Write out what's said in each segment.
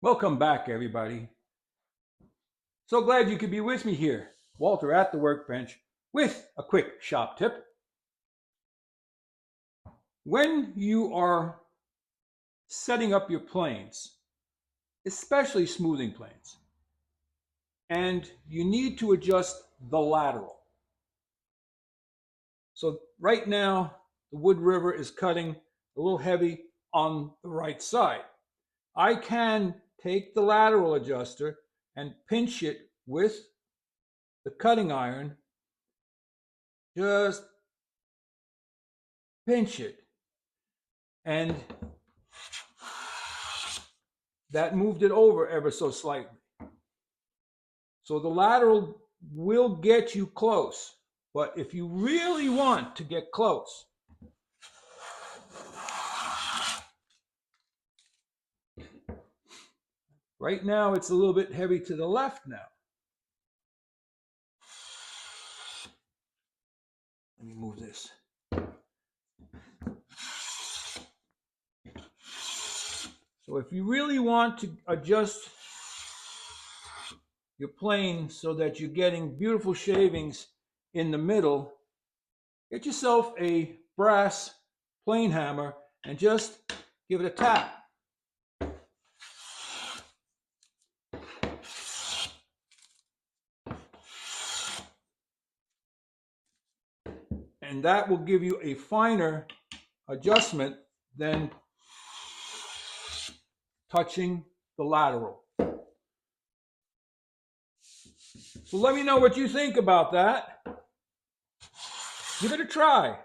Welcome back, everybody. So glad you could be with me here, Walter at the workbench, with a quick shop tip. When you are setting up your planes, especially smoothing planes, and you need to adjust the lateral. So right now, the wood river is cutting a little heavy on the right side. I can take the lateral adjuster and pinch it with the cutting iron, just pinch it, and that moved it over ever so slightly. So the lateral will get you close, but if you really want to get close, right now it's a little bit heavy to the left now. Let me move this. So if you really want to adjust your plane so that you're getting beautiful shavings in the middle, get yourself a brass plane hammer and just give it a tap. And that will give you a finer adjustment than touching the lateral. So let me know what you think about that. Give it a try.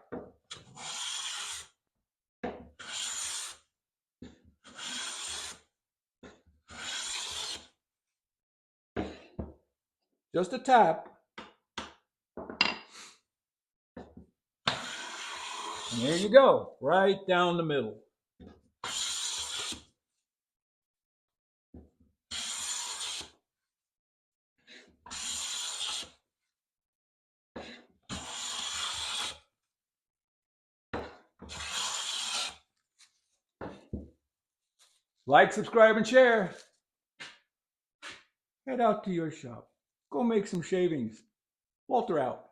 Just a tap. And there you go, right down the middle. Like, subscribe, and share. Head out to your shop. Go make some shavings. Walter out.